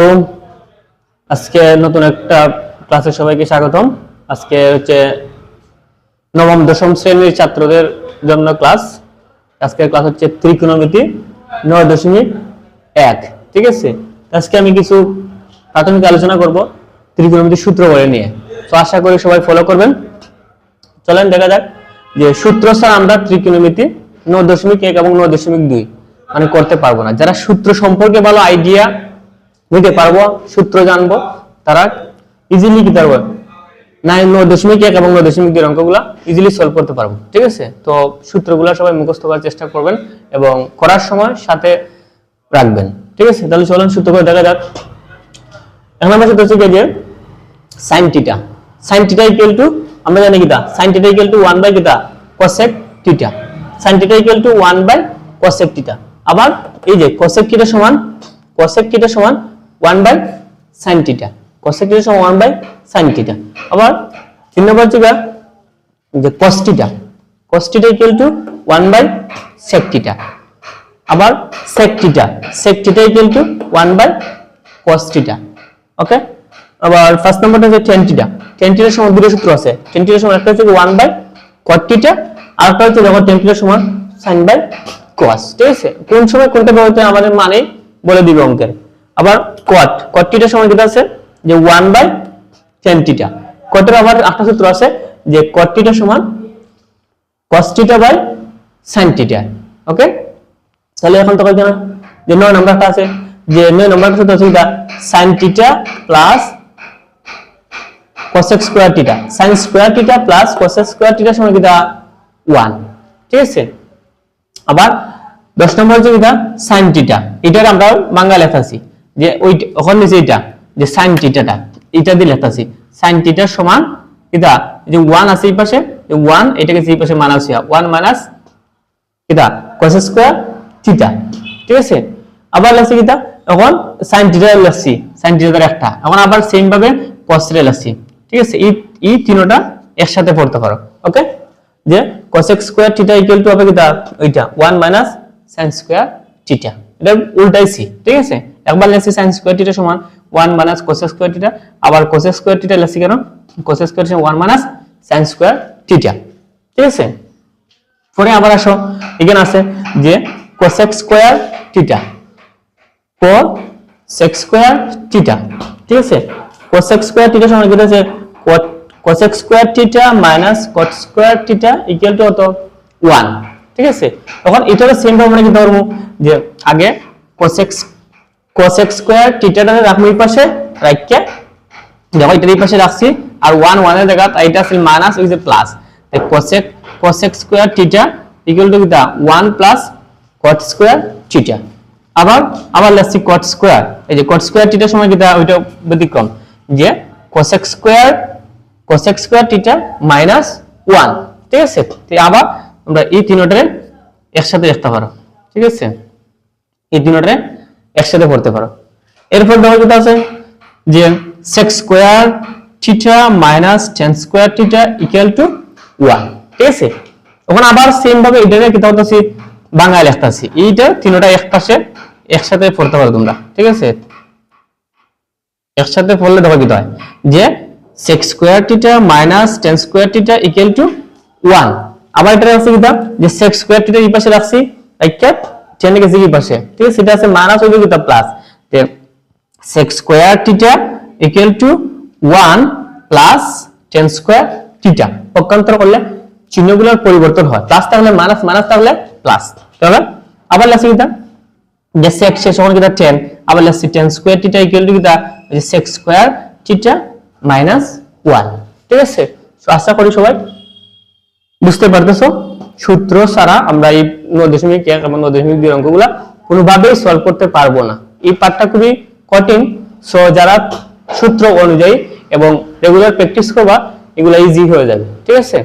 তো আজকে নতুন একটা ক্লাসে সবাইকে স্বাগতম। আজকে হচ্ছে নবম দশম শ্রেণীর ছাত্রদের জন্য ক্লাস। আজকের ক্লাস হচ্ছে ত্রিকোণমিতি 9.1। ঠিক আছে, আজকে আমি কিছু প্রাথমিক আলোচনা করব ত্রিকোণমিতির সূত্র বলে নিয়ে। তো আশা করি সবাই ফলো করবেন। চলেন দেখা যাক যে সূত্র ছাড়া আমরা ত্রিকোণমিতি 9.1 এবং 9.2 মানে করতে পারবো না। যারা সূত্র সম্পর্কে ভালো আইডিয়া নিতে পারবো, সূত্র জানবো, তারা ইজিলি কি পারবো 9.1 এবং 9.2 অঙ্কগুলা ইজিলি সলভ করতে পারবো। ঠিক আছে, তো সূত্রগুলো সবাই মুখস্থ করার চেষ্টা করবেন এবং করার সময় সাথে রাখবেন। ঠিক আছে, তাহলে চলুন সূত্র করে দেখা যাক। এখন আমরা সূত্র হচ্ছে যে sin theta, sin theta equal to আমরা জানি কিটা sin theta equal to 1 by কিটা cosec theta, sin theta equal to 1 by cosec theta. আবার এই যে cosec থিটা সমান 1 by sin theta, cosec theta সমান 1 বাই sin থিটা। আবার 3 নম্বর হচ্ছে যে cos theta equal to 1 by sec theta. আবার sec theta equal to 1 by cos theta. Okay, আবার ফার্স্ট নাম্বারটা হচ্ছে tan থিটার সমান দুটো সূত্র আছে। tan থিটার সমান একটা হচ্ছে 1 বাই cot থিটা, আর একটা হচ্ছে যখন tan থিটার সমান sin বাই cos। ঠিক আছে, কোন সময় কোনটা বলতে আমাদের মানে বলে দিবে অঙ্কের। আবার cot থিটার সমান যেটা আছে যে 1 বাই tan থিটা। cot-এর আবার একটা সূত্র আছে যে cot থিটা সমান cos theta by sin theta. Okay, তাহলে এখন তো জানা যে 9 নাম্বারটা আছে, যে 9 নাম্বারটা সূত্র আছে এটা sin theta plus cosec square theta, sin square theta plus cosec square theta সমান কিটা 1। ঠিক আছে, আবার 10 নম্বর হচ্ছে কিটা sin থিটা, এটার আমরা বাংলা লেখাছি যে ওই ওখানে নিচে এটা যে sin থিটাটা এটা দিয়ে লেখাছি sin থিটা সমান কিটা যে 1 আছে এই পাশে, যে 1 এটাকে এই পাশে মানাছি 1 মাইনাস কিটা cosec স্কয়ার থিটা। ঠিক আছে, আবার লেখছি কিটা এখন sin থিটা লেখছি, sin থিটার একটা, এখন আবার সেম ভাবে cos থিটা লেখছি। ঠিক আছে, এই তিনটা একসাথে পড়তে পারো। ওকে, যে cosec square theta equal two হবে কিটা ওইটা 1 মাইনাস sin স্কয়ার থিটা, এটা উল্টাইছি। ঠিক আছে, একবার লেখছি sin স্কয়ার থিটা সমান 1 মাইনাস cosec স্কয়ার থিটা, আবার cosec স্কয়ার থিটা লেখছি কেন cosec স্কয়ার সমান 1 মাইনাস sin স্কয়ার থিটা। ঠিক আছে, পরে আবার আসো এখানে আছে যে cosec square theta, cosec square theta. ঠিক আছে, cosec স্কয়ার থিটা সমান কি আছে cosec square theta minus cot square theta equal two কত 1। ঠিক আছে, তখন এটার সেম ভাবে আমরা কি ধরব যে আগে cosec স্কয়ার থিটাটা রাখবো এই পাশে রাখকে, দেখো এটা এই পাশে রাখছি, আর 1 এর জায়গা এটা আছে মাইনাস ওই যে প্লাস, তাই cosec square theta equal two কিটা 1 প্লাস cot স্কয়ার থিটা। আবার লেখছি cot স্কয়ার, এই যে cot স্কয়ার থিটা সমান কিটা ওইটা ব্যতিক্রম যে cosec স্কয়ার থিটা মাইনাস 1। ঠিক আছে, তো আবার আমরা এই তিনটারে একসাথে লিখতে পারো। ঠিক আছে, এই তিনটারে একসাথে পড়তে পারো। এরপর দেখো যেটা আছে যে sec square theta minus tan square theta equal to 1। ঠিক আছে, এখন আবার সেম ভাবে এটারে কি করতেছি বাংলায় লিখতাছি, এইটা তিনটা একপাশে একসাথে পড়তে পারো তোমরা। ঠিক আছে, একসাথে পড়লে দেখো কি হয় যে sec square theta minus tan square theta equal to 1। আবার এটা আছে কিটা যে sec স্কয়ার থিটা এই পাশে রাখছি রাখকে tan এর এই পাশে। ঠিক আছে, এটা আছে মাইনাস ওই কিটা প্লাস, তে sec square theta equal to 1 plus tan square theta. পক্ষান্তর করলে চিহ্নগুলোর পরিবর্তন হয়, প্লাস তাহলে মাইনাস, মাইনাস তাহলে প্লাস। তাহলে আবার লেখছি কিটা যে sec শেষ সমান কিটা tan, আবার লেখছি tan square theta equal two কিটা যে sec স্কয়ার থিটা মাইনাস 1। ঠিক আছে, তো আশা করি সবাই বুঝতে পারতেছো সূত্র ছাড়া আমরা এই 9.1 এবং 9.2 অঙ্কগুলা কোনোভাবেই সলভ করতে পারবো না। এই পার্টটা খুবই কঠিন, সো যারা সূত্র অনুযায়ী এবং রেগুলার প্র্যাকটিস করবা এগুলা ইজি হয়ে যাবে। ঠিক আছে।